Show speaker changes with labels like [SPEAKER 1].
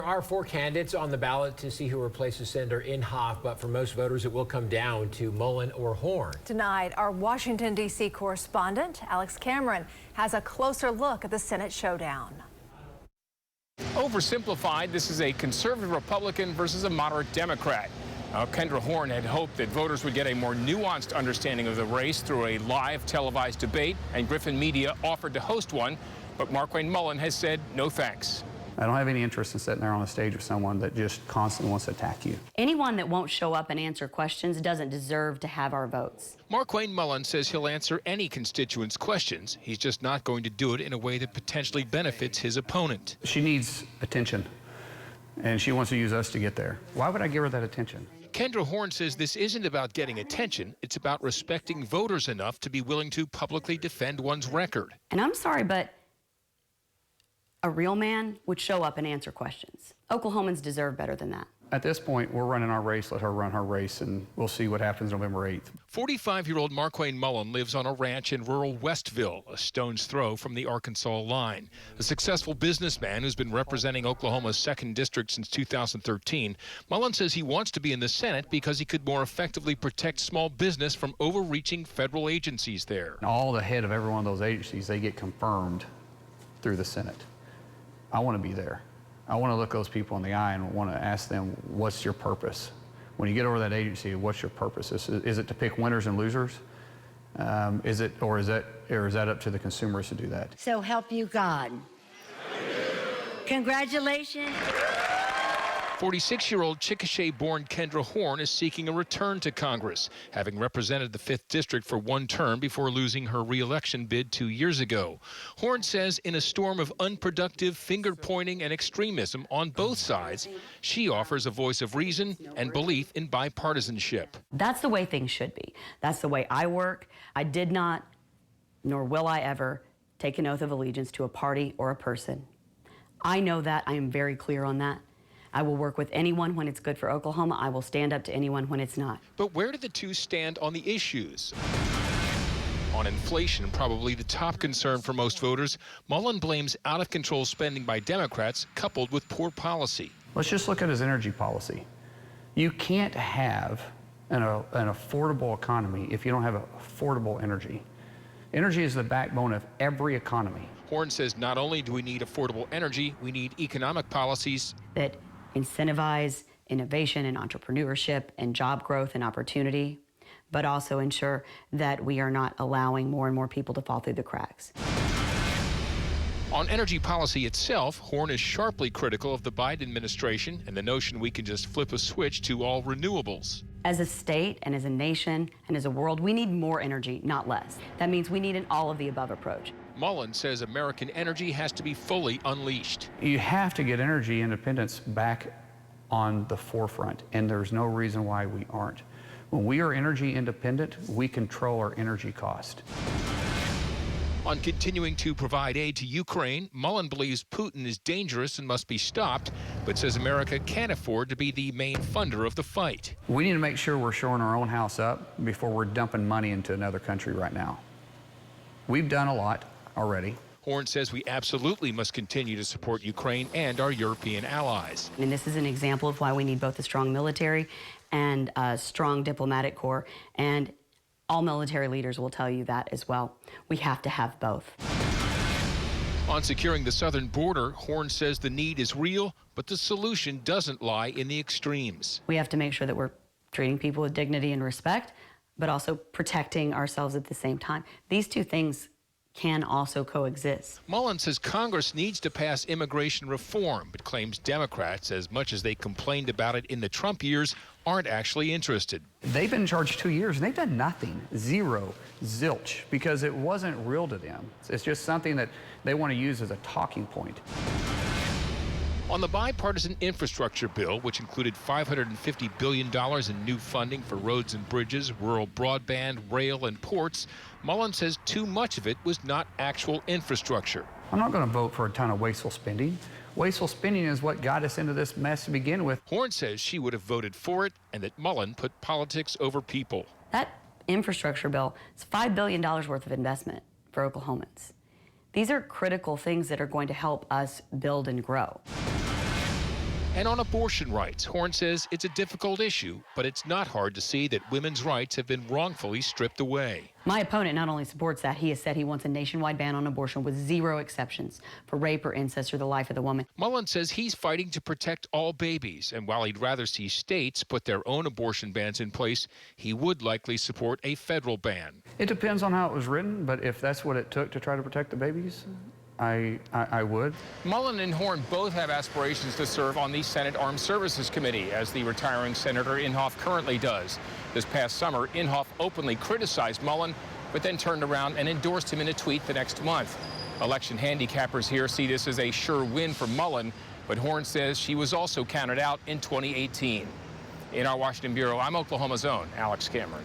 [SPEAKER 1] There are 4 candidates on the ballot to see who replaces Senator Inhofe, but for most voters it will come down to Mullin or Horn.
[SPEAKER 2] Tonight, our Washington, D.C. correspondent, Alex Cameron, has a closer look at the Senate showdown.
[SPEAKER 3] Oversimplified, this is a conservative Republican versus a moderate Democrat. Kendra Horn had hoped that voters would get a more nuanced understanding of the race through a live televised debate, and Griffin Media offered to host one, but Markwayne Mullin has said no thanks.
[SPEAKER 4] I don't have any interest in sitting there on a stage with someone that just constantly wants to attack you.
[SPEAKER 5] Anyone that won't show up and answer questions doesn't deserve to have our votes.
[SPEAKER 3] Markwayne Mullin says he'll answer any constituent's questions. He's just not going to do it in a way that potentially benefits his opponent.
[SPEAKER 4] She needs attention, and she wants to use us to get there. Why would I give her that attention?
[SPEAKER 3] Kendra Horn says this isn't about getting attention. It's about respecting voters enough to be willing to publicly defend one's record.
[SPEAKER 5] And I'm sorry, but a real man would show up and answer questions. Oklahomans deserve better than that.
[SPEAKER 4] At this point, we're running our race. Let her run her race, and we'll see what happens November 8th.
[SPEAKER 3] 45-year-old Markwayne Mullin lives on a ranch in rural Westville, a stone's throw from the Arkansas line. A successful businessman who's been representing Oklahoma's 2nd District since 2013, Mullin says he wants to be in the Senate because he could more effectively protect small business from overreaching federal agencies there.
[SPEAKER 4] All the head of every one of those agencies, they get confirmed through the Senate. I want to be there. I want to look those people in the eye and want to ask them, what's your purpose? When you get over that agency, what's your purpose? Is it to pick winners and losers? Is it up to the consumers to do that?
[SPEAKER 6] So help you God. Congratulations.
[SPEAKER 3] 46-year-old Chickasha-born Kendra Horn is seeking a return to Congress, having represented the 5th District for 1 term before losing her re-election bid 2 years ago. Horn says in a storm of unproductive finger-pointing and extremism on both sides, she offers a voice of reason and belief in bipartisanship.
[SPEAKER 5] That's the way things should be. That's the way I work. I did not, nor will I ever, take an oath of allegiance to a party or a person. I know that. I am very clear on that. I will work with anyone when it's good for Oklahoma. I will stand up to anyone when it's not.
[SPEAKER 3] But where do the two stand on the issues? On inflation, probably the top concern for most voters, Mullin blames out-of-control spending by Democrats coupled with poor policy.
[SPEAKER 4] Let's just look at his energy policy. You can't have an affordable economy if you don't have affordable energy. Energy is the backbone of every economy.
[SPEAKER 3] Horn says not only do we need affordable energy, we need economic policies
[SPEAKER 5] that incentivize innovation and entrepreneurship and job growth and opportunity, but also ensure that we are not allowing more and more people to fall through the cracks.
[SPEAKER 3] On energy policy itself, Horn is sharply critical of the Biden administration and the notion we can just flip a switch to all renewables.
[SPEAKER 5] As a state and as a nation and as a world, we need more energy, not less. That means we need an all-of-the-above approach.
[SPEAKER 3] Mullin says American energy has to be fully unleashed.
[SPEAKER 4] You have to get energy independence back on the forefront, and there's no reason why we aren't. When we are energy independent, we control our energy cost.
[SPEAKER 3] On continuing to provide aid to Ukraine, Mullin believes Putin is dangerous and must be stopped, but says America can't afford to be the main funder of the fight.
[SPEAKER 4] We need to make sure we're shoring our own house up before we're dumping money into another country right now. We've done a lot already.
[SPEAKER 3] Horn says we absolutely must continue to support Ukraine and our European allies.
[SPEAKER 5] And this is an example of why we need both a strong military and a strong diplomatic corps, and all military leaders will tell you that as well. We have to have both.
[SPEAKER 3] On securing the southern border, Horn says the need is real, but the solution doesn't lie in the extremes.
[SPEAKER 5] We have to make sure that we're treating people with dignity and respect, but also protecting ourselves at the same time. These two things can also coexist.
[SPEAKER 3] Mullin says Congress needs to pass immigration reform, but claims Democrats, as much as they complained about it in the Trump years, aren't actually interested.
[SPEAKER 4] They've been in charge 2 years, and they've done nothing. Zero. Zilch. Because it wasn't real to them. It's just something that they want to use as a talking point.
[SPEAKER 3] On the bipartisan infrastructure bill, which included $550 billion in new funding for roads and bridges, rural broadband, rail, and ports, Mullin says too much of it was not actual infrastructure.
[SPEAKER 4] I'm not going to vote for a ton of wasteful spending. Wasteful spending is what got us into this mess to begin with.
[SPEAKER 3] Horn says she would have voted for it and that Mullin put politics over people.
[SPEAKER 5] That infrastructure bill is $5 billion worth of investment for Oklahomans. These are critical things that are going to help us build and grow.
[SPEAKER 3] And on abortion rights, Horn says it's a difficult issue, but it's not hard to see that women's rights have been wrongfully stripped away.
[SPEAKER 5] My opponent not only supports that, he has said he wants a nationwide ban on abortion with 0 exceptions for rape or incest or the life of the woman.
[SPEAKER 3] Mullin says he's fighting to protect all babies, and while he'd rather see states put their own abortion bans in place, he would likely support a federal ban.
[SPEAKER 4] It depends on how it was written, but if that's what it took to try to protect the babies, I would.
[SPEAKER 3] Mullin and Horn both have aspirations to serve on the Senate Armed Services Committee, as the retiring Senator Inhofe currently does. This past summer, Inhofe openly criticized Mullin, but then turned around and endorsed him in a tweet the next month. Election handicappers here see this as a sure win for Mullin, but Horn says she was also counted out in 2018. In our Washington Bureau, I'm Oklahoma's own Alex Cameron.